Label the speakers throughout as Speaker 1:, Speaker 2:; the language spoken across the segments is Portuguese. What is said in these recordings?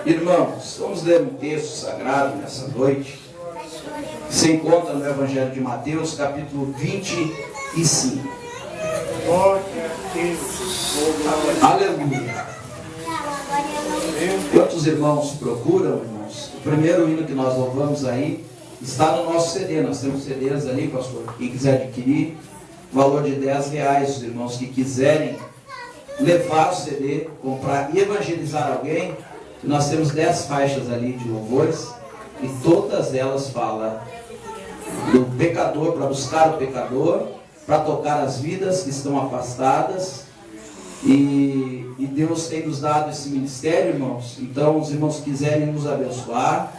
Speaker 1: Irmãos, vamos ler um texto sagrado nessa noite, que se encontra no Evangelho de Mateus, capítulo 25.
Speaker 2: Glória a Deus.
Speaker 1: Aleluia. Quantos irmãos procuram, irmãos? O primeiro hino que nós louvamos aí está no nosso CD. Nós temos CDs ali, pastor. Quem quiser adquirir, valor de R$10. Os irmãos que quiserem levar o CD, comprar e evangelizar alguém, nós temos 10 faixas ali de louvores, e todas elas falam do pecador, para buscar o pecador, para tocar as vidas que estão afastadas, e Deus tem nos dado esse ministério, irmãos. Então, os irmãos que quiserem nos abençoar,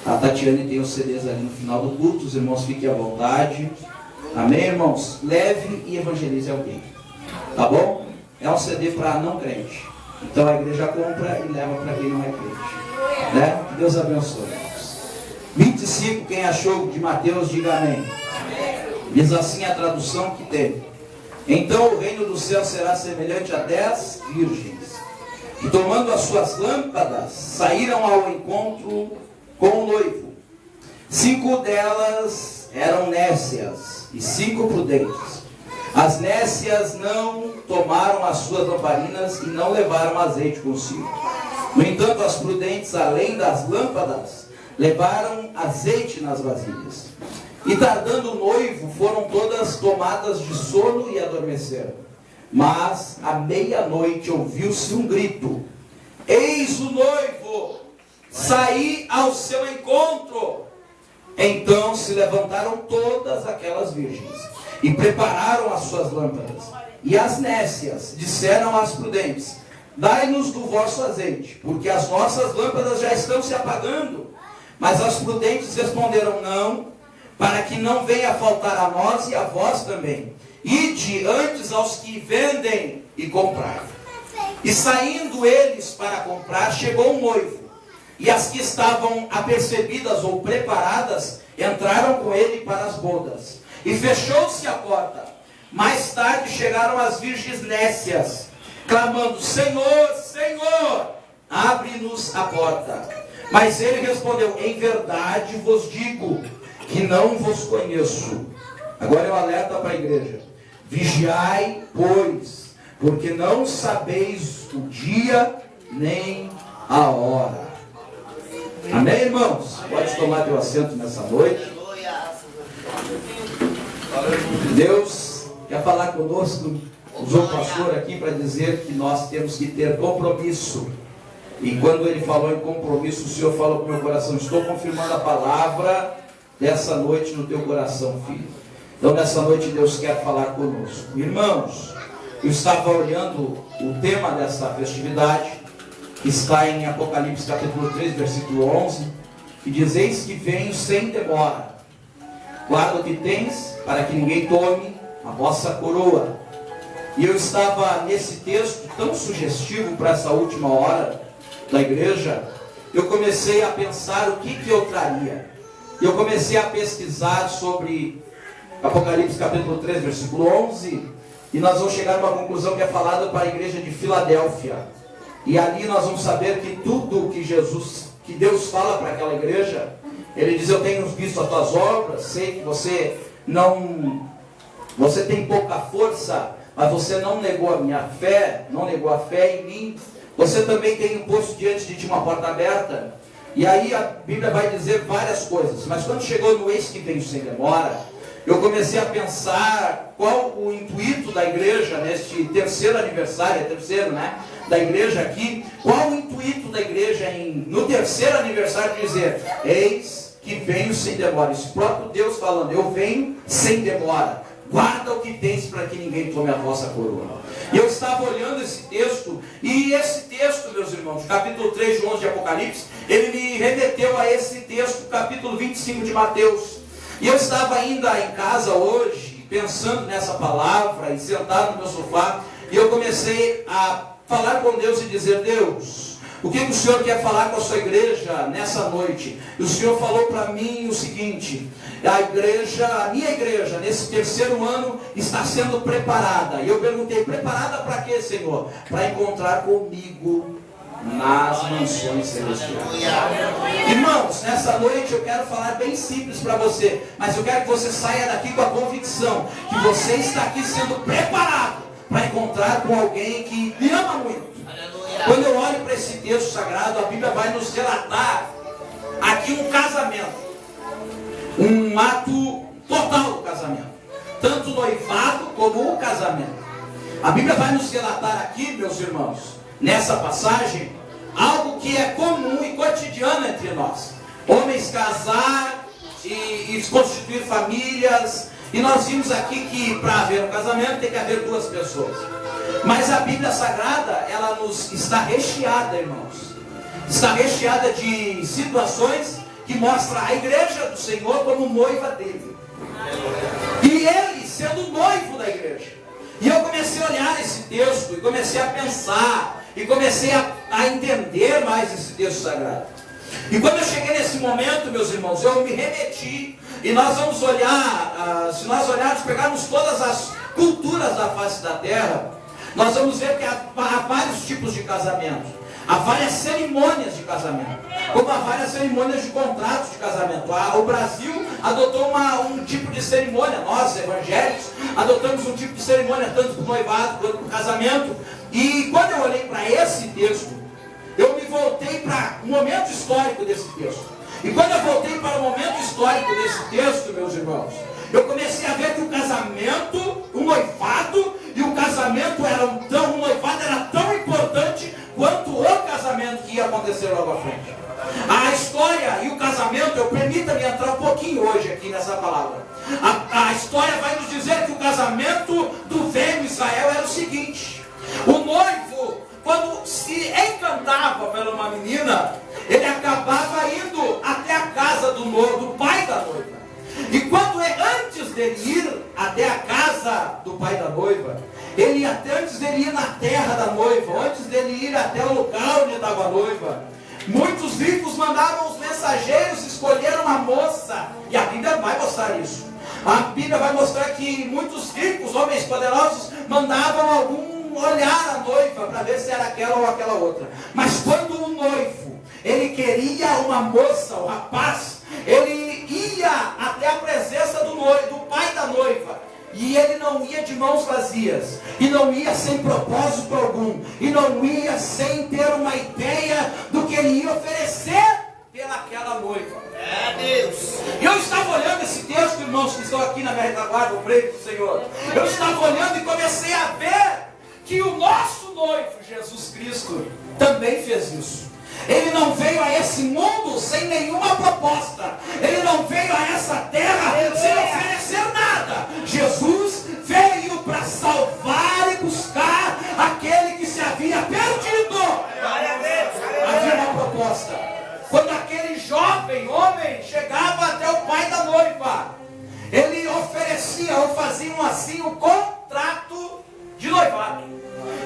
Speaker 1: a Tatiane tem os CDs ali no final do culto, os irmãos fiquem à vontade, amém, irmãos? Leve e evangelize alguém, tá bom? É um CD para não crente, então a igreja compra e leva para quem não é crente, né? Que Deus abençoe, irmãos. 25, quem achou de Mateus, diga amém. Diz assim a tradução que tem: então o reino do céu será semelhante a 10 virgens, que tomando as suas lâmpadas, saíram ao encontro com o noivo. 5 delas eram nécias e 5 prudentes. As nécias não tomaram as suas lamparinas e não levaram azeite consigo. No entanto, as prudentes, além das lâmpadas, levaram azeite nas vasilhas. E tardando o noivo, foram todas tomadas de sono e adormeceram. Mas à meia-noite ouviu-se um grito: eis o noivo, saí ao seu encontro. Então se levantaram todas aquelas virgens e prepararam as suas lâmpadas. E as nécias disseram às prudentes: dai-nos do vosso azeite, porque as nossas lâmpadas já estão se apagando. Mas as prudentes responderam: não, para que não venha a faltar a nós e a vós também. Ide antes aos que vendem e comprai. E saindo eles para comprar, chegou um noivo. E as que estavam apercebidas ou preparadas entraram com ele para as bodas. E fechou-se a porta. Mais tarde chegaram as virgens nécias, clamando: Senhor, Senhor, abre-nos a porta. Mas ele respondeu: em verdade vos digo que não vos conheço. Agora eu alerto para a igreja: vigiai, pois, porque não sabeis o dia nem a hora. Amém, irmãos? Pode tomar teu assento nessa noite. Deus quer falar conosco. Usou o pastor aqui para dizer que nós temos que ter compromisso. E quando ele falou em compromisso, o Senhor falou para o meu coração: estou confirmando a palavra dessa noite no teu coração, filho. Então nessa noite Deus quer falar conosco. Irmãos, eu estava olhando o tema dessa festividade, que está em Apocalipse capítulo 3, versículo 11, que diz: eis que venho sem demora, guarda o que tens, para que ninguém tome a vossa coroa. E eu estava nesse texto tão sugestivo para essa última hora da igreja, eu comecei a pensar o que eu traria. Eu comecei a pesquisar sobre Apocalipse capítulo 3, versículo 11, e nós vamos chegar a uma conclusão que é falada para a igreja de Filadélfia. E ali nós vamos saber que tudo que Deus fala para aquela igreja, ele diz: eu tenho visto as tuas obras, sei que você tem pouca força, mas você não negou a minha fé, não negou a fé em mim. Você também tem posto diante de ti uma porta aberta. E aí a Bíblia vai dizer várias coisas, mas quando chegou no eis que venho sem demora, eu comecei a pensar qual o intuito da igreja neste terceiro aniversário, da igreja aqui. Qual o intuito da igreja no terceiro aniversário dizer: eis que venho sem demora? Esse próprio Deus falando: eu venho sem demora, guarda o que tens para que ninguém tome a vossa coroa. E eu estava olhando esse texto, e esse texto, meus irmãos, capítulo 3 de 11 de Apocalipse, ele me remeteu a esse texto, capítulo 25 de Mateus. E eu estava ainda em casa hoje, pensando nessa palavra, e sentado no meu sofá, e eu comecei a falar com Deus e dizer: Deus, o que o Senhor quer falar com a sua igreja nessa noite? E o Senhor falou para mim o seguinte: a minha igreja, nesse terceiro ano, está sendo preparada. E eu perguntei: preparada para quê, Senhor? Para encontrar comigo nas mansões celestiais. Irmãos, nessa noite eu quero falar bem simples para você, mas eu quero que você saia daqui com a convicção que você está aqui sendo preparado para encontrar com alguém que lhe ama muito. Quando eu olho para esse texto sagrado, a Bíblia vai nos relatar aqui um casamento, um ato total do casamento, tanto o noivado como o casamento. A Bíblia vai nos relatar aqui, meus irmãos, nessa passagem, algo que é comum e cotidiano entre nós. Homens casar e constituir famílias. E nós vimos aqui que para haver um casamento tem que haver duas pessoas. Mas a Bíblia Sagrada, ela nos está recheada, irmãos. Está recheada de situações que mostram a igreja do Senhor como noiva dele. E ele sendo noivo da igreja. E eu comecei a olhar esse texto e comecei a pensar e comecei a entender mais esse texto sagrado. E quando eu cheguei nesse momento, meus irmãos, eu me remeti. E nós vamos olhar, se nós olharmos, pegarmos todas as culturas da face da terra, nós vamos ver que há vários tipos de casamento. Há várias cerimônias de casamento, como há várias cerimônias de contratos de casamento. O Brasil adotou um tipo de cerimônia, nós evangélicos adotamos um tipo de cerimônia, tanto para o noivado quanto para o casamento. E quando eu olhei para esse texto, eu me voltei para o momento histórico desse texto. E quando eu voltei para o momento histórico desse texto, meus irmãos, eu comecei a ver que o casamento, o noivado e o casamento o noivado era tão importante quanto o casamento que ia acontecer logo à frente. A história e o casamento, permita-me entrar um pouquinho hoje aqui nessa palavra. A história vai nos dizer que o casamento do velho Israel era o seguinte: o noivo, quando se encantava por uma menina, ele acabava indo até a casa do pai da noiva. E quando antes dele ir até a casa do pai da noiva, antes dele ir na terra da noiva, antes dele ir até o lugar onde estava a noiva, muitos ricos mandavam os mensageiros escolher uma moça. E a Bíblia vai mostrar isso. A Bíblia vai mostrar que muitos ricos, homens poderosos, mandavam olhar a noiva para ver se era aquela ou aquela outra. Mas quando o noivo, ele queria uma moça, o rapaz, ele ia até a presença do pai da noiva. E ele não ia de mãos vazias, e não ia sem propósito algum, e não ia sem ter uma ideia do que ele ia oferecer pelaquela noiva. É Deus. E eu estava olhando esse texto, irmãos, que estão aqui na minha retaguarda, o preço do Senhor. Eu estava olhando e comecei a ver que o nosso noivo, Jesus Cristo, também fez isso. Ele não veio a esse mundo sem nenhuma proposta. Ele não veio a essa terra sem oferecer nada. Jesus veio para salvar e buscar aquele que se havia perdido. Havia uma proposta. Quando aquele jovem homem chegava até o pai da noiva, ele oferecia, ou faziam assim, um contrato de noivado.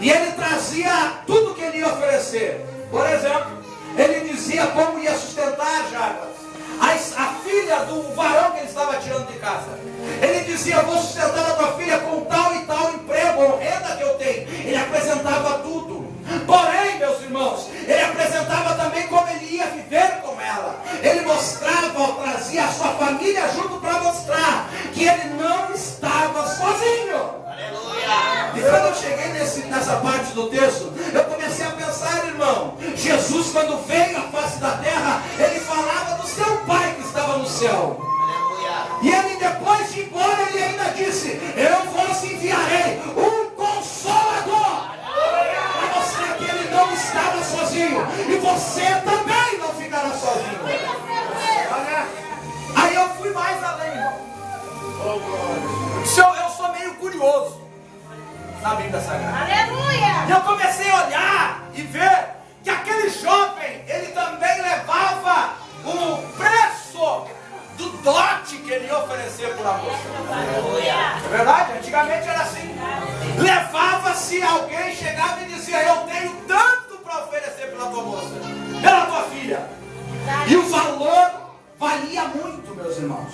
Speaker 1: E ele trazia tudo que ele ia oferecer. Por exemplo, ele dizia como ia sustentar as Jagas, a filha do varão que ele estava tirando de casa. Ele dizia: eu vou sustentar a tua filha com tal e tal emprego ou renda que eu tenho. Ele apresentava tudo. Porém, meus irmãos, ele apresentava também como ele ia viver com ela. Ele mostrava ou trazia a sua família junto para mostrar que ele não estava sozinho. E quando eu cheguei nessa parte do texto, eu comecei a pensar, irmão, Jesus, quando veio à face da terra, ele falava do seu Pai que estava no céu. E ele, depois de ir embora, ele ainda disse: eu vos enviarei um Consolador, para mostrar que ele não estava sozinho, e você também não ficará sozinho. Aí eu fui mais além, irmão. Eu sou meio curioso na Bíblia Sagrada.
Speaker 3: Aleluia!
Speaker 1: E eu comecei a olhar e ver que aquele jovem, ele também levava o preço do dote que ele ia oferecer por amor.
Speaker 3: Aleluia!
Speaker 1: É verdade? Antigamente era assim. Levava-se, alguém chegava e dizia: eu tenho tanto para oferecer pela tua moça, pela tua filha. E o valor valia muito, meus irmãos.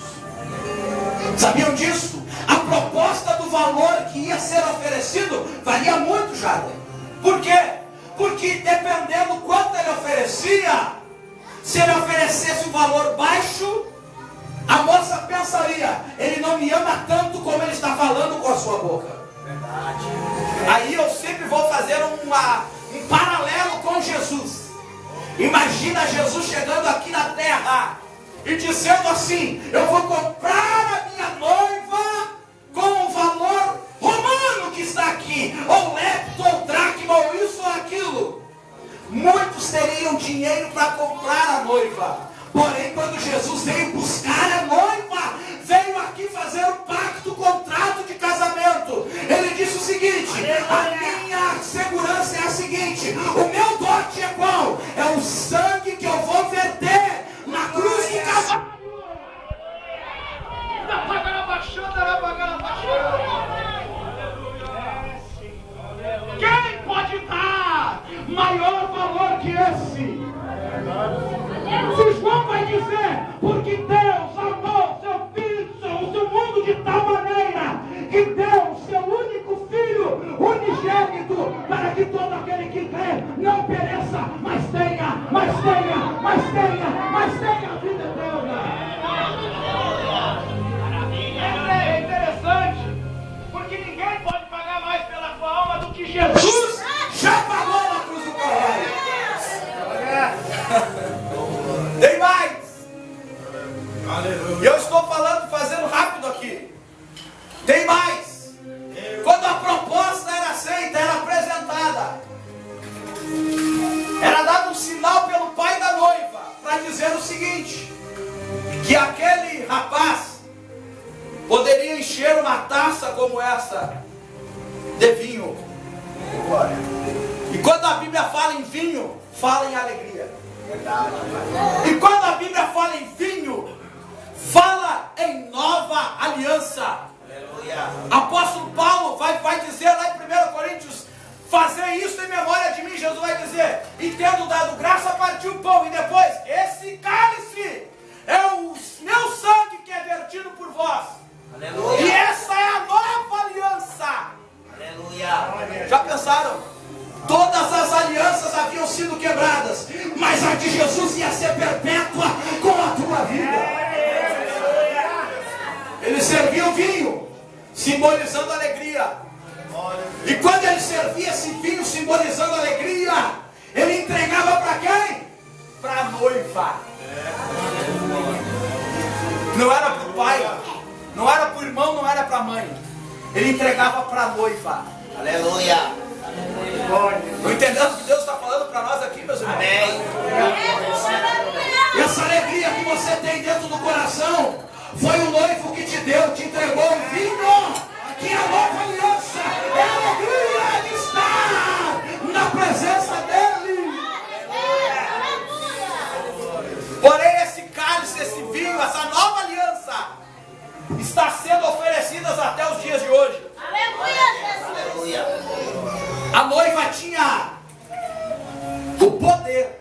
Speaker 1: Sabiam disso? A proposta do valor que ia ser oferecido valia muito, Jader. Por quê? Porque dependendo quanto ele oferecia, se ele oferecesse um valor baixo, a moça pensaria, ele não me ama tanto como ele está falando com a sua boca.
Speaker 3: Verdade.
Speaker 1: Aí eu sempre vou fazer um paralelo com Jesus. Imagina Jesus chegando aqui na terra e dizendo assim: eu vou comprar a minha noiva com o valor romano que está aqui, ou lepto, ou dracma, ou isso ou aquilo. Muitos teriam dinheiro para comprar a noiva. Porém, quando Jesus veio buscar a noiva, veio aqui fazer um pacto, contrato de casamento. Ele disse o seguinte: a minha segurança é a seguinte, o meu dote é qual? É o sangue que eu vou verter na cruz do Calvário.
Speaker 4: Quem pode dar maior valor que esse? Se João vai dizer, porque Deus amou seu filho, o seu mundo de tal maneira, que deu seu único filho unigênito, para que todo aquele que crê não pereça, mas tenha a vida eterna. É interessante, porque ninguém pode pagar mais pela sua alma do que Jesus
Speaker 1: Já pagou na cruz do Calvário. Tem mais. Eu estou falando, fazendo rápido aqui. Tem mais. Quando a proposta era aceita, era apresentada, era dado um sinal pelo pai da noiva para dizer o seguinte: que aquele rapaz poderia encher uma taça como essa de vinho. E quando a Bíblia fala em vinho, fala em alegria. E quando a Bíblia fala em vinho, fala em nova aliança. Apóstolo Paulo vai dizer lá em 1 Coríntios: fazer isso em memória de mim. Jesus vai dizer: e tendo dado graça, partiu o pão. E depois: esse cálice é o meu sangue que é vertido por vós.
Speaker 3: Aleluia.
Speaker 1: E essa é a nova aliança.
Speaker 3: Aleluia.
Speaker 1: Já pensaram? Todas as alianças haviam sido quebradas, mas a de Jesus ia ser perpétua com a tua vida. Ele servia o vinho, simbolizando alegria. E quando ele servia esse vinho, simbolizando alegria, ele entregava para quem? Para a noiva. Não era para o pai, não era para o irmão, não era para a mãe. Ele entregava para a noiva.
Speaker 3: Aleluia.
Speaker 1: Não entendendo o que Deus está falando para nós aqui, meus irmãos?
Speaker 3: Amém.
Speaker 1: E essa alegria que você tem dentro do coração foi o noivo que te deu, te entregou o vinho, que é a nova aliança. É a alegria de estar na presença dele. Porém, esse cálice, esse vinho, essa nova aliança está sendo oferecidas até os dias de hoje.
Speaker 3: Aleluia.
Speaker 1: A noiva tinha o poder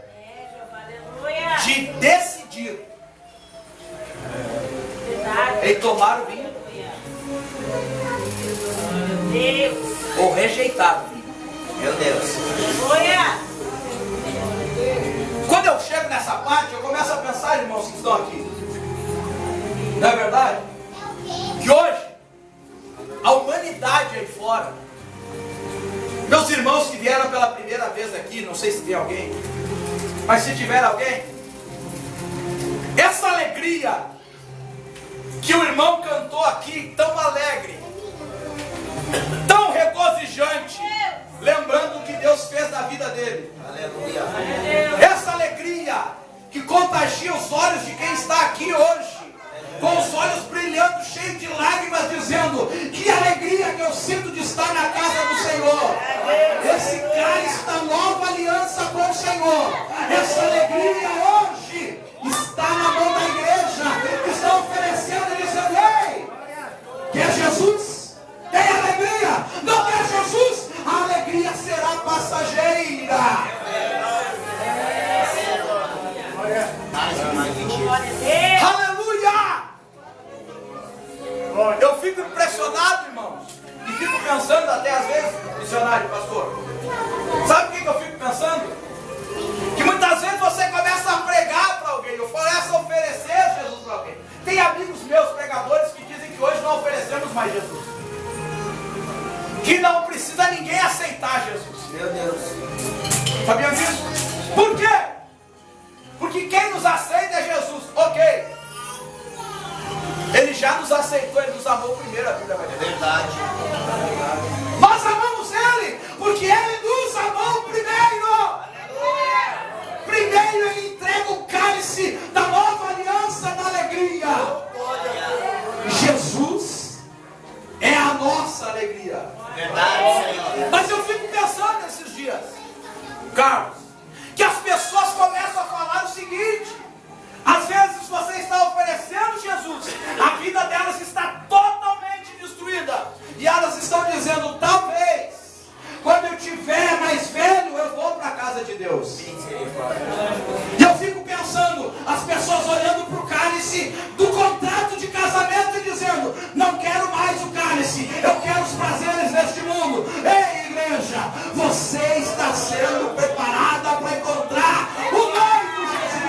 Speaker 1: de decidir em tomar o vinho ou rejeitar o vinho.
Speaker 3: Meu Deus.
Speaker 1: Quando eu chego nessa parte, eu começo a pensar, irmãos que estão aqui, não é verdade? Que hoje a humanidade aí fora, meus irmãos que vieram pela primeira vez aqui, não sei se tem alguém, mas se tiver alguém, essa alegria que o irmão cantou aqui, tão alegre, tão regozijante, lembrando o que Deus fez na vida dele.
Speaker 3: Aleluia.
Speaker 1: Essa alegria que contagia os olhos de quem está aqui hoje, com os olhos brilhando, cheios de lágrimas, dizendo: que alegria que eu sinto de estar na casa do Senhor. Esse cálice da nova aliança com o Senhor, essa alegria hoje está na mão da igreja, que está oferecendo e dizendo: ei, quer Jesus? Tem alegria? Não quer Jesus? A alegria será passageira. Aleluia! Eu fico impressionado, irmãos, e fico pensando até às vezes, missionário, pastor, sabe o que que eu fico pensando? Que muitas vezes você começa a pregar para alguém, começa a oferecer Jesus para alguém. Tem amigos meus pregadores que dizem que hoje não oferecemos mais Jesus, que não precisa ninguém aceitar Jesus.
Speaker 3: Meu Deus.
Speaker 1: Sabia disso? Por quê? Porque quem nos aceita é Jesus. Ok, Ele já nos aceitou, Ele nos amou primeiro, a Bíblia vai dizer.
Speaker 3: É verdade.
Speaker 1: Nós amamos Ele, porque Ele nos amou primeiro. Primeiro Ele entrega o cálice da nova aliança da alegria. Jesus é a nossa alegria.
Speaker 3: Verdade, Senhor.
Speaker 1: Mas eu fico pensando nesses dias, Carlos, que as pessoas começam a falar o seguinte: às vezes você está oferecendo Jesus, a vida delas está totalmente destruída, e elas estão dizendo, talvez, quando eu tiver mais velho, eu vou para a casa de Deus. E eu fico pensando, as pessoas olhando para o cálice do contrato de casamento e dizendo, não quero mais o cálice, eu quero os prazeres deste mundo. Ei, igreja, você está sendo preparada para encontrar o noivo Jesus.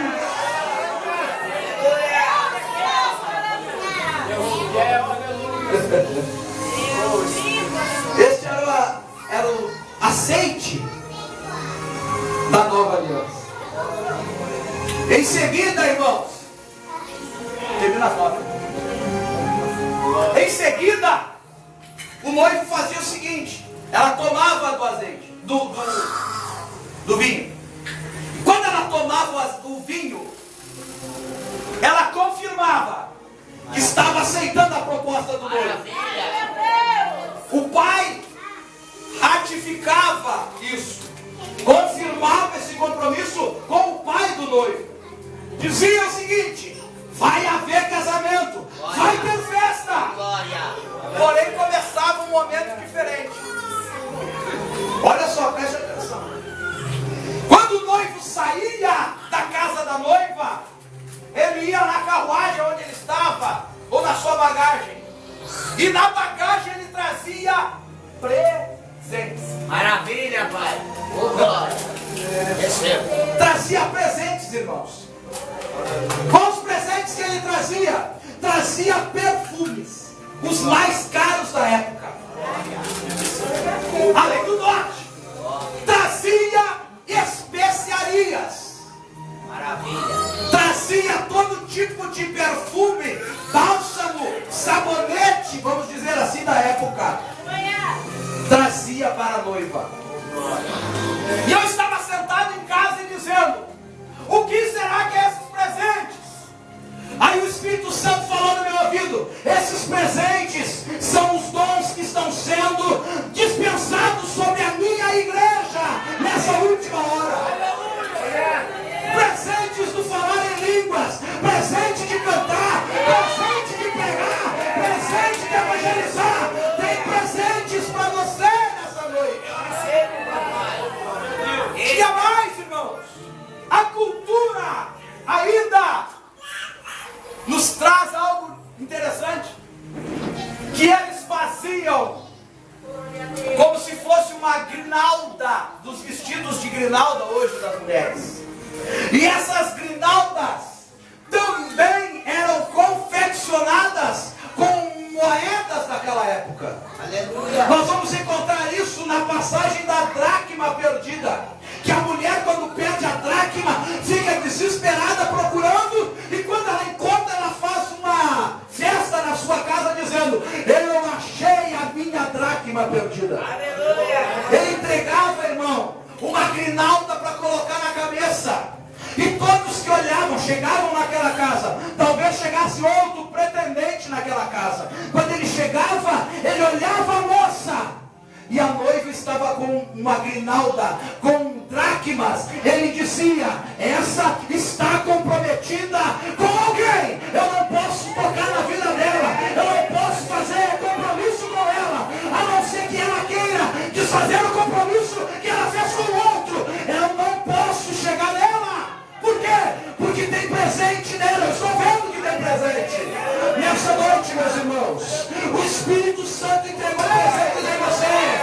Speaker 1: Este era o aceite da nova aliança. Em seguida, irmãos, termina a foto. Em seguida, o noivo fazia o seguinte: ela tomava do azeite, do vinho. E quando ela tomava o vinho, ela confirmava que estava aceitando a proposta do noivo. O pai ratificava isso, confirmava esse compromisso com o pai do noivo. Dizia o seguinte: vai haver casamento, vai ter festa. Porém começava um momento diferente. Olha só, preste atenção. Quando o noivo saía da casa da noiva, ele ia na carruagem onde ele estava, ou na sua bagagem, e na bagagem ele trazia presentes.
Speaker 3: Maravilha, Pai. Oh, glória. Receba.
Speaker 1: Trazia presentes, irmãos. Quais os presentes que ele trazia? Trazia perfumes, os mais caros da época. Além do norte, trazia especiarias.
Speaker 3: Maravilha.
Speaker 1: Trazia todo tipo de perfume, bálsamo, sabonete, vamos dizer assim, da época. Trazia para a noiva. E eu estava sentado em casa e dizendo: o que será que é esses presentes? Aí o Espírito Santo falou no meu ouvido: esses presentes são os dons que estão sendo dispensados sobre a minha igreja nessa última hora. Presentes do falar em línguas, presente de cantar, presente de pregar, presente de evangelizar. Tem presentes para você nessa noite. E a mais, irmãos, a cultura ainda nos traz algo interessante, que eles faziam como se fosse uma grinalda, dos vestidos de grinalda hoje das mulheres. E essas grinaldas também eram confeccionadas com moedas daquela época.
Speaker 3: Aleluia.
Speaker 1: Nós vamos encontrar isso na passagem da dracma perdida, que a mulher, quando perde a dracma, fica desesperada procurando, e quando ela encontra, ela faz uma festa na sua casa dizendo: eu achei a minha dracma perdida.
Speaker 3: Aleluia.
Speaker 1: Ele entregava, irmão, uma grinalda para colocar na cabeça. E todos que olhavam, chegavam naquela casa, talvez chegasse outro pretendente naquela casa. Quando ele chegava, ele olhava a moça, e a noiva estava com uma grinalda, com dracmas. Ele dizia: essa está comprometida com alguém. Eu não posso tocar na vida dela, eu não posso fazer compromisso com ela, a não ser que ela queira desfazer o compromisso que ela fez com o outro. Eu não posso chegar nela. Por quê? Porque tem presente nela. Eu estou vendo que tem presente. Nessa noite, meus irmãos, o Espírito Santo entregou presentes em você.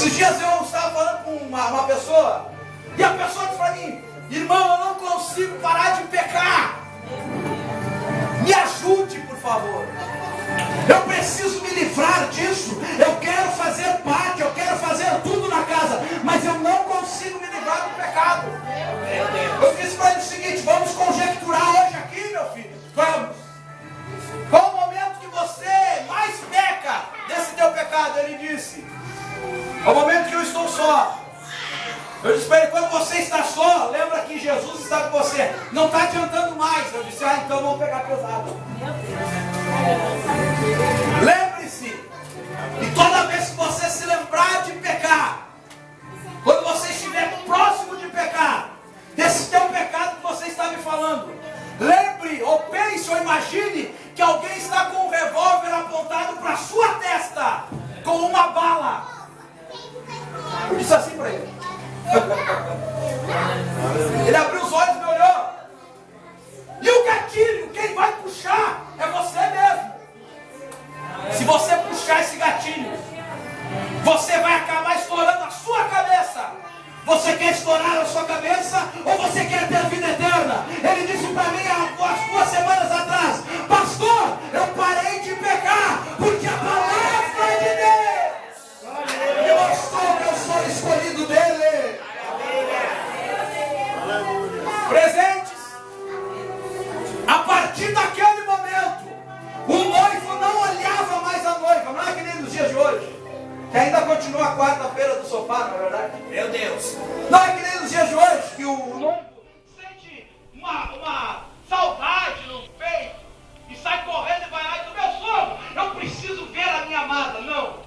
Speaker 1: Esses dias eu estava falando com uma pessoa, e a pessoa disse para mim: irmão, eu não consigo parar de pecar. Me ajude, por favor. Eu preciso me livrar disso. Eu quero fazer parte, eu quero fazer tudo na casa, mas eu não consigo me livrar do pecado. Eu disse para ele o seguinte: vamos conjecturar hoje aqui, meu filho. Vamos. Qual o momento que você mais peca desse teu pecado? Ele disse: é o momento que eu estou só. Eu disse para ele: quando você está só, lembra que Jesus está com você. Não está adiantando mais. Eu disse: então vamos pegar pesado. Lembre-se, e toda vez que você se lembrar de pecar, quando você estiver próximo de pecar, desse teu pecado que você está me falando, lembre, ou pense, ou imagine que alguém está com um revólver apontado para a sua testa, com uma bala. Eu disse assim para ele. Ele abriu os olhos e me olhou. E o gatilho, quem vai puxar é você mesmo. Se você puxar esse gatilho, você vai acabar estourando a sua cabeça. Você quer estourar a sua cabeça ou você quer ter vida eterna? Ele disse para mim há 2 semanas atrás: pastor, eu parei de pecar porque a palavra de Deus me mostrou que eu sou escolhido dele. Presentes. A partir daquele momento, o noivo não olhava mais a noiva. Não é que nem nos dias de hoje, que ainda continua a quarta-feira do sofá, não é verdade?
Speaker 3: Meu Deus.
Speaker 1: Não é que nem nos dias de hoje, que o noivo sente uma saudade no peito e sai correndo e vai lá e diz: meu sogro, eu preciso ver a minha amada. Não.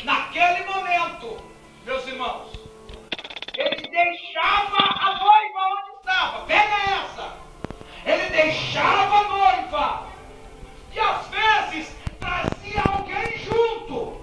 Speaker 1: Naquele momento, meus irmãos, ele deixava a noiva onde estava. Pega essa. Ele deixava a noiva. E às vezes trazia alguém junto,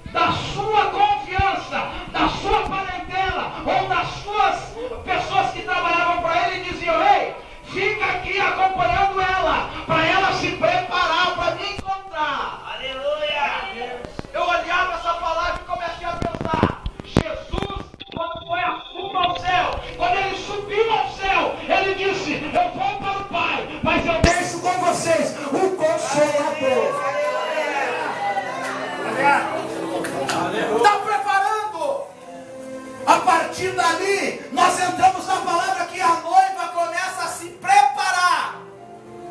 Speaker 1: da sua confiança, da sua parentela, ou das suas pessoas que trabalhavam para ele, e diziam: ei, fica aqui acompanhando ela, para ela se preparar para me encontrar. Aleluia! Eu olhava essa palavra e comecei a pensar: Jesus, quando foi assunto ao céu, quando ele subiu ao céu, ele disse: eu vou para o Pai, mas eu deixo com vocês o Consolador. Está preparando? A partir dali, nós entramos na palavra que a noiva começa a se preparar.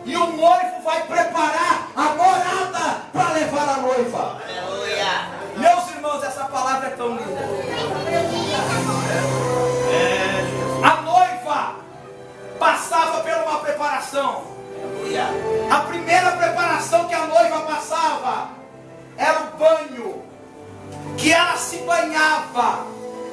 Speaker 1: E o noivo vai preparar a morada para levar a noiva.
Speaker 3: Aleluia.
Speaker 1: Meus irmãos, essa palavra é tão linda. A noiva passava por uma preparação.
Speaker 3: Aleluia.
Speaker 1: A primeira preparação que a noiva passava era o banho, que ela se banhava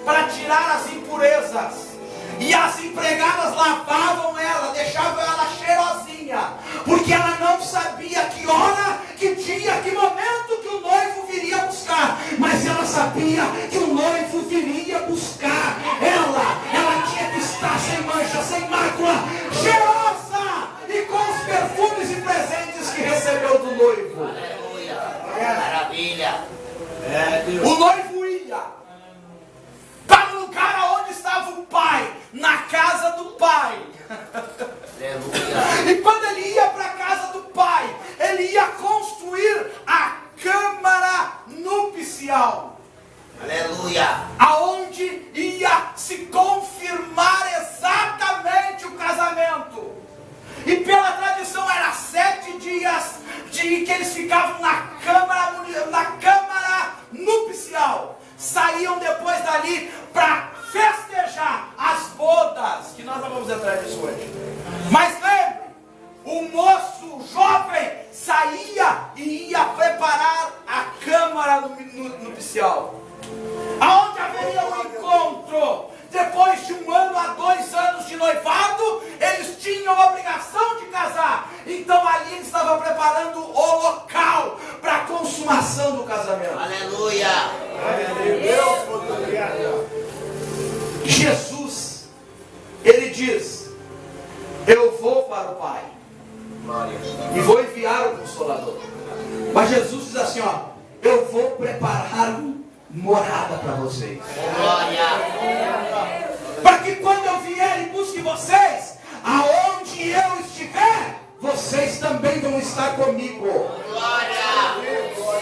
Speaker 1: para tirar as impurezas. E as empregadas lavavam ela, deixavam ela cheirosinha, porque ela não sabia que hora, que dia, que momento que o noivo viria buscar. Mas ela sabia que o noivo viria buscar ela tinha que estar sem mancha, sem mácula, cheirosa e com os perfumes e presentes que recebeu do noivo.
Speaker 3: Aleluia. Maravilha.
Speaker 1: O noivo ia para o lugar onde estava o pai, na casa do pai.
Speaker 3: Aleluia.
Speaker 1: E quando ele ia para a casa do pai, ele ia construir a câmara nupcial.
Speaker 3: Aleluia.
Speaker 1: Aonde ia se confirmar exatamente o casamento. E pela tradição era 7 dias que eles ficavam na câmara nupcial. Saíam depois dali para festejar as bodas, que nós não vamos entrar nisso hoje. Mas lembre, o moço jovem saía e ia preparar a câmara nupcial, aonde haveria um encontro. Depois de 1 ano a 2 anos de noivado, eles tinham a obrigação de casar. Então ali ele estava preparando o local para a consumação do casamento.
Speaker 3: Aleluia.
Speaker 1: Jesus, ele diz: eu vou para o Pai e vou enviar o Consolador. Mas Jesus diz assim: ó, eu vou preparar um morada para vocês.
Speaker 3: Glória.
Speaker 1: Para que quando eu vier e busque vocês, aonde eu estiver, vocês também vão estar comigo.
Speaker 3: Glória.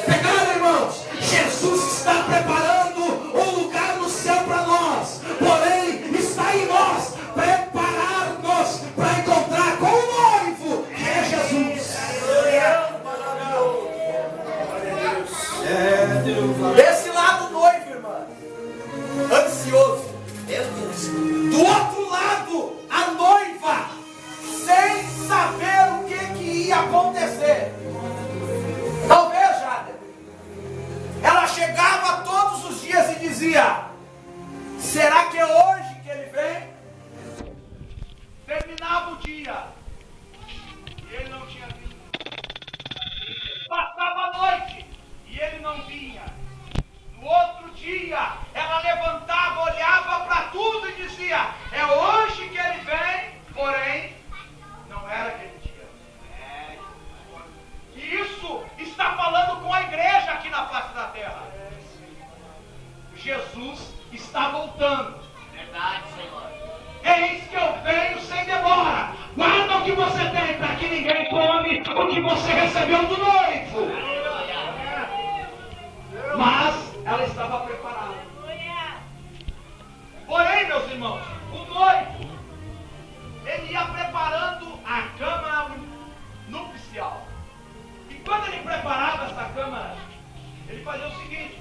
Speaker 1: Pegaram, irmãos? Jesus está preparando um lugar no céu para nós. Porém, está em nós preparar-nos para encontrar com o noivo, que é Jesus. Desse lado, noivo, irmã, ansioso.
Speaker 3: Meu Deus.
Speaker 1: Do outro lado, a noiva, sem saber o que ia acontecer. Talvez, Jader, ela chegava todos os dias e dizia: será que é hoje que ele vem?
Speaker 4: Terminava o dia e ele não tinha vindo. Passava a noite e ele não vinha. No outro dia, ela levantava, olhava para tudo e dizia: é hoje que ele vem, porém, não era aquele dia. E isso está falando com a igreja aqui na face da terra. Jesus está voltando.
Speaker 3: Verdade, Senhor.
Speaker 4: Eis que eu venho sem demora. Guarda o que você tem para que ninguém tome o que você recebeu do noivo. Mas ela estava preparada. Porém, meus irmãos, o noivo, ele ia preparando a cama nupcial. E quando ele preparava essa cama, ele fazia o seguinte: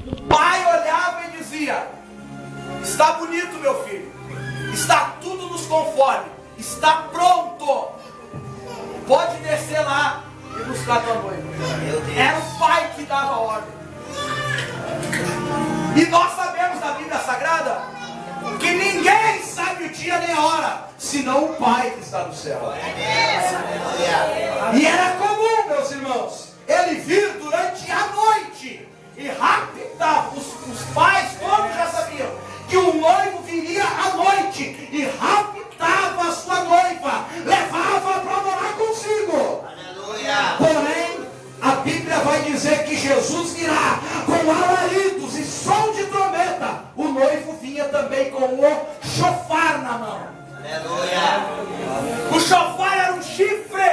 Speaker 1: O pai olhava e dizia: está bonito, meu filho, está tudo nos conforme, está pronto, pode descer lá e buscar tua noiva.
Speaker 3: Meu Deus.
Speaker 1: Era o pai que dava a ordem. E nós sabemos da Bíblia Sagrada que ninguém sabe o dia nem a hora, senão o Pai que está no céu.
Speaker 3: Glória.
Speaker 1: E era comum, meus irmãos, ele vir durante a noite e raptava. Os pais todos já sabiam que o noivo viria à noite e raptava a sua noiva, levava para morar consigo.
Speaker 3: Aleluia.
Speaker 1: Porém, a Bíblia vai dizer que Jesus virá com alaridos e som de trombeta. O noivo vinha também com o chofar na mão.
Speaker 3: Aleluia.
Speaker 1: O chofar era um chifre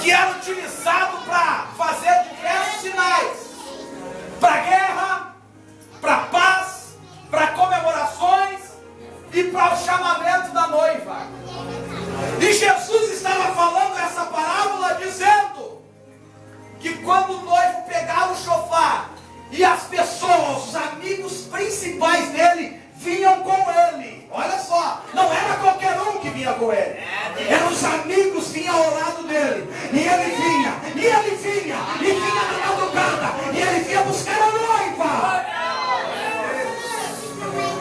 Speaker 1: que era utilizado para fazer diversos sinais, para guerra, para paz, para comemorações e para o chamamento da noiva. E Jesus estava falando essa parábola dizendo que quando o noivo pegava o chofar e as pessoas, os amigos principais dele vinham com ele. Olha só, não era qualquer um que vinha com ele. Eram os amigos que vinham ao lado dele. E ele vinha, e ele vinha, e vinha na madrugada, e ele vinha buscar a noiva.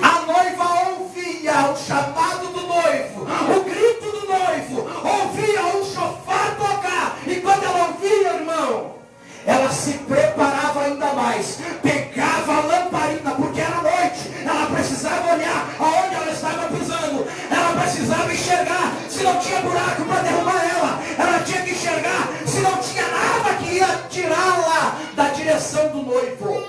Speaker 1: A noiva ouvia o chamado do noivo, o grito do noivo, ouvia o chofar tocar. E quando ela ouvia, irmão, ela se preparava ainda mais, pegava a lamparina, porque era noite, ela precisava olhar aonde ela estava pisando, ela precisava enxergar se não tinha buraco para derrubar ela tinha que enxergar se não tinha nada que ia tirá-la da direção do noivo.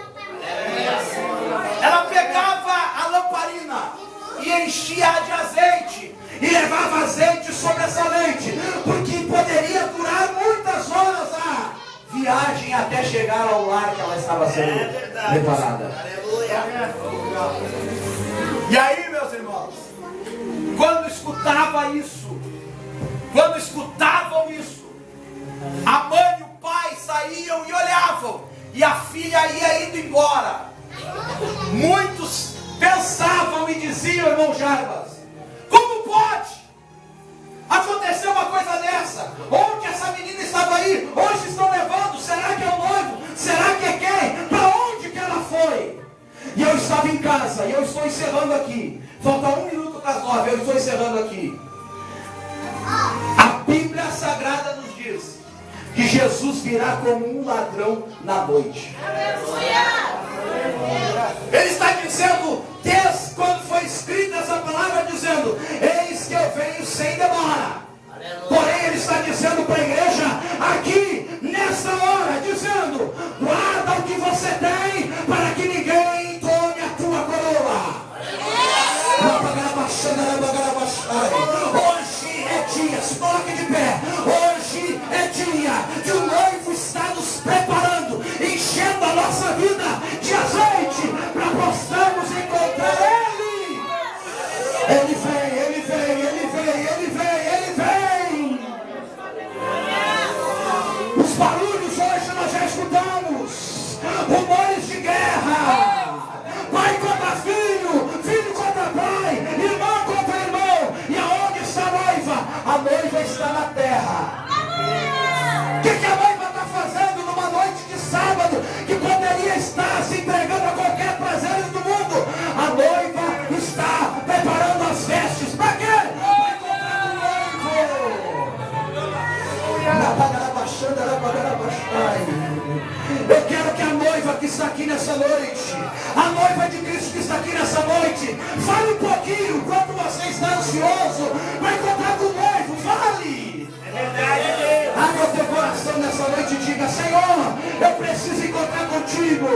Speaker 1: Ela pegava a lamparina e enchia de azeite, e levava azeite sobressalente, porque poderia durar muitas horas a viagem até chegar ao lar que ela estava sendo preparada.
Speaker 3: Aleluia.
Speaker 1: E aí, meus irmãos, quando escutavam isso, a mãe e o pai saíam e olhavam, e a filha ia indo embora. Muitos pensavam e diziam, irmão Jarbas: como pode acontecer uma coisa dessa? Onde essa menina estava aí? Hoje estão levando? Será que é o noivo? Será que é quem? Para onde que ela foi? E eu estava em casa, e eu estou encerrando aqui. Falta 1 minuto para as 9, eu estou encerrando aqui. A Bíblia Sagrada nos diz que Jesus virá como um ladrão na noite. Ele está dizendo, desde quando foi escrita essa palavra, dizendo: eis que eu venho sem demora. Porém, ele está dizendo para a igreja aqui, nessa hora, dizendo: guarda o que você tem. O que a noiva está fazendo numa noite de sábado, que poderia estar se entregando a qualquer prazer do mundo? A noiva está preparando as vestes. Para quê? Para encontrar o noivo. Eu quero que a noiva que está aqui nessa noite, a noiva de Cristo que está aqui nessa noite, fale um pouquinho quanto você está ansioso para encontrar com o noivo. Fale! Abra o teu coração nessa noite e diga: Senhor, eu preciso encontrar contigo.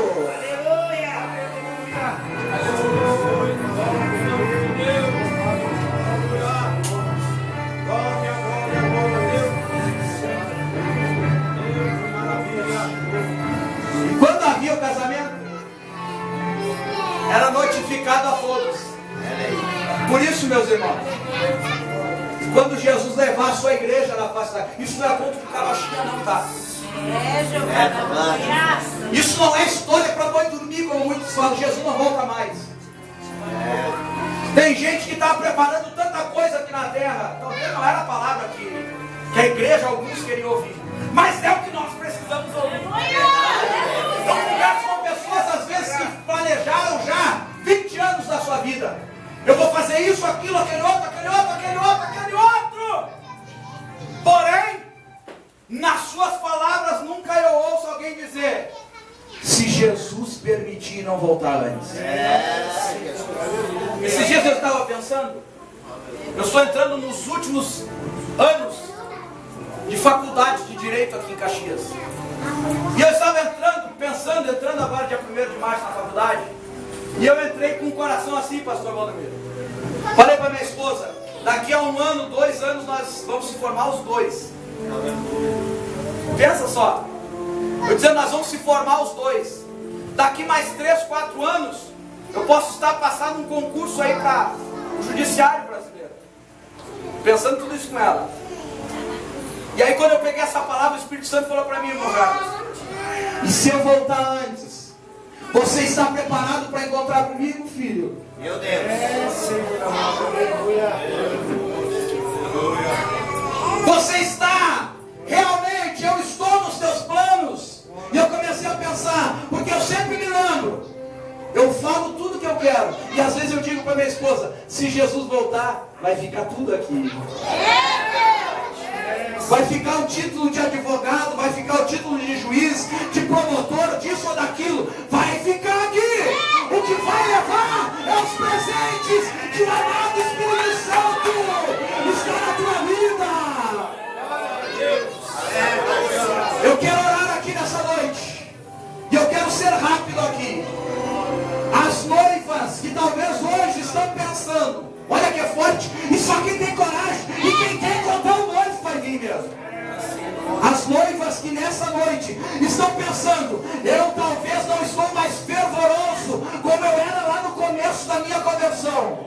Speaker 1: Quando havia o casamento, era notificado a todos. Por isso, meus irmãos, quando Jesus levar a sua igreja na face da... Isso não é conto de carochinha não, tá? Isso não é história para boi dormir, como muitos falam. Jesus não volta mais. Tem gente que está preparando tanta coisa aqui na terra. Talvez não era a palavra que a igreja, alguns queriam ouvir, mas é o que nós precisamos ouvir. Estão ligados com pessoas às vezes que planejaram já 20 anos da sua vida. Eu vou fazer isso, aquilo, aquele outro, aquele outro, aquele outro, aquele outro. Porém, nas suas palavras nunca eu ouço alguém dizer: se Jesus permitir não voltar antes. Esses dias eu estava pensando, eu estou entrando nos últimos anos de faculdade de Direito aqui em Caxias. E eu estava entrando agora dia 1º de março na faculdade. E eu entrei com o coração assim, pastor Valdomiro. Falei para minha esposa: daqui a 1 ano, 2 anos, nós vamos se formar os dois. Pensa só. Eu dizendo, nós vamos se formar os dois. Daqui mais 3, 4 anos, eu posso estar passando um concurso aí para o judiciário brasileiro. Pensando tudo isso com ela. E aí quando eu peguei essa palavra, o Espírito Santo falou para mim: irmão Carlos, e se eu voltar antes, você está preparado para encontrar comigo, filho?
Speaker 3: Meu Deus.
Speaker 1: Você está realmente, eu estou nos teus planos. E eu comecei a pensar, porque eu sempre me lembro, eu falo tudo que eu quero, e às vezes eu digo para minha esposa: se Jesus voltar, vai ficar tudo aqui. Vai ficar o título de advogado, vai ficar o título de juiz, de promotor, disso ou daquilo, vai ficar aqui. O que vai levar é os presentes que o amado Espírito Santo está na tua vida. Eu quero orar aqui nessa noite, e eu quero ser rápido aqui. As noivas que talvez hoje estão pensando: olha que é forte, e só quem tem coragem e quem quer encontrar o noivo vai vir mesmo. As noivas que nessa noite estão pensando: eu talvez não estou mais fervoroso como eu era lá no começo da minha conversão,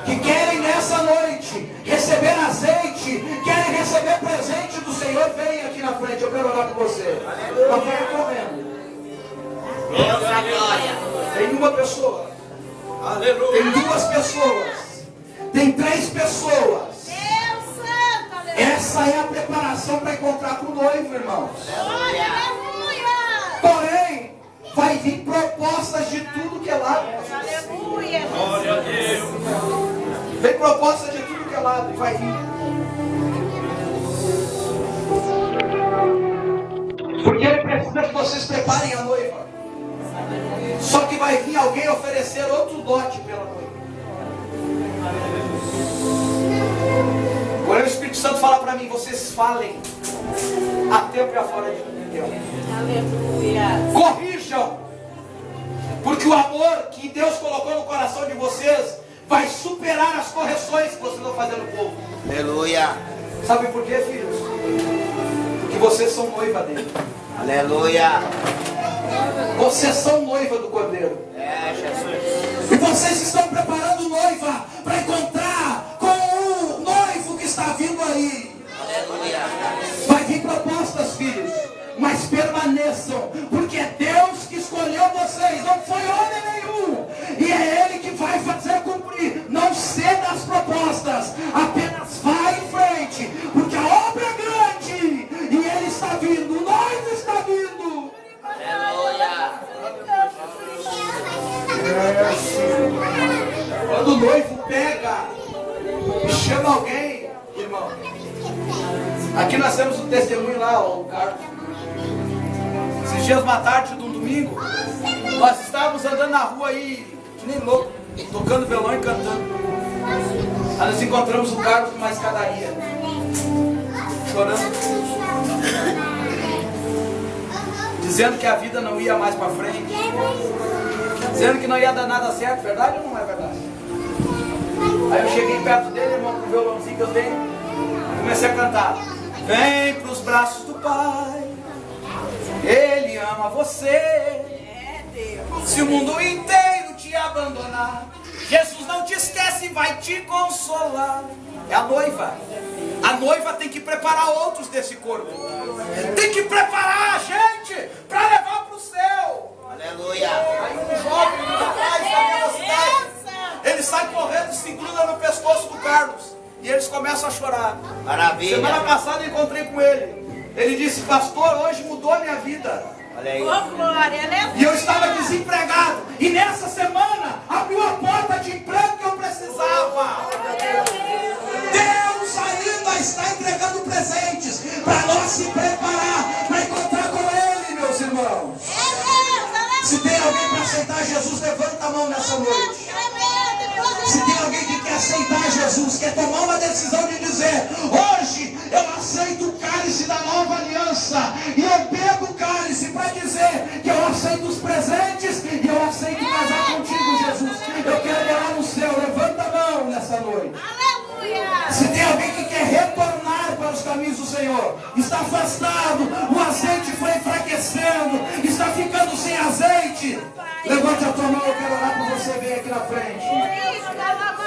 Speaker 1: que querem nessa noite receber azeite, querem receber presente do Senhor, vem aqui na frente, eu quero orar por você. Não venha correndo.
Speaker 3: Deus a glória.
Speaker 1: Tem uma pessoa, tem 2 pessoas, tem 3 pessoas. Essa é a preparação para encontrar com o noivo, irmãos. Porém, vai vir propostas de tudo que é lado. Vem propostas de tudo que é lado e vai vir. Porque ele precisa que vocês preparem a noiva. Só que vai vir alguém oferecer outro dote pela noiva. Porém o Espírito Santo fala para mim: vocês falem a tempo e a fora de Deus. Corrijam, porque o amor que Deus colocou no coração de vocês vai superar as correções que vocês vão fazer no povo.
Speaker 3: Aleluia.
Speaker 1: Sabe por quê, filhos? Porque vocês são noiva dele.
Speaker 3: Aleluia.
Speaker 1: Vocês são noiva do Cordeiro.
Speaker 3: É, Jesus.
Speaker 1: E vocês estão preparando noiva para encontrar com o noivo que está vindo aí.
Speaker 3: Aleluia.
Speaker 1: Vai vir propostas, filhos, mas permaneçam, porque é Deus que escolheu vocês, não foi homem nenhum, e é Ele que vai fazer cumprir. Não ceda às propostas, apenas vá em frente, porque a obra é grande Chama alguém, irmão. Aqui nós temos um testemunho lá, ó, o Carlos. Esses dias, uma tarde de um domingo, nós estávamos andando na rua aí, que nem louco, tocando violão e cantando. Aí nós encontramos o Carlos numa escadaria, chorando, dizendo que a vida não ia mais para frente, dizendo que não ia dar nada certo. Verdade ou não é verdade? Aí eu cheguei perto dele, irmão, com o violãozinho que eu tenho, comecei a cantar. Vem pros braços do Pai, Ele ama você. Se o mundo inteiro te abandonar, Jesus não te esquece e vai te consolar. É a noiva. A noiva tem que preparar outros desse corpo. Tem que preparar a gente para levar para o céu.
Speaker 3: Aleluia.
Speaker 1: Aí um jovem, um rapaz da minha cidade, ele sai correndo, se gruda no pescoço do Carlos. E eles começam a chorar.
Speaker 3: Maravilha.
Speaker 1: Semana passada eu encontrei com ele. Ele disse, pastor, hoje mudou a minha vida.
Speaker 3: Olha aí.
Speaker 1: E eu estava desempregado. E nessa semana abriu a porta de emprego que eu precisava. Deus ainda está entregando presentes para nós se preparar para encontrar com Ele, meus irmãos. Se tem alguém para aceitar Jesus, levanta a mão nessa noite. Se tem alguém que quer aceitar Jesus, quer tomar uma decisão de dizer, hoje eu aceito o cálice da nova aliança, e eu bebo o cálice para dizer que eu aceito os presentes e eu aceito casar contigo, Jesus. Eu quero morar no céu. Levanta a mão nessa noite. Se tem alguém que quer retornar para os caminhos do Senhor, está afastado, o azeite foi enfraquecendo, está ficando sem azeite, levante a tua mão, eu quero orar por você, vem aqui na frente.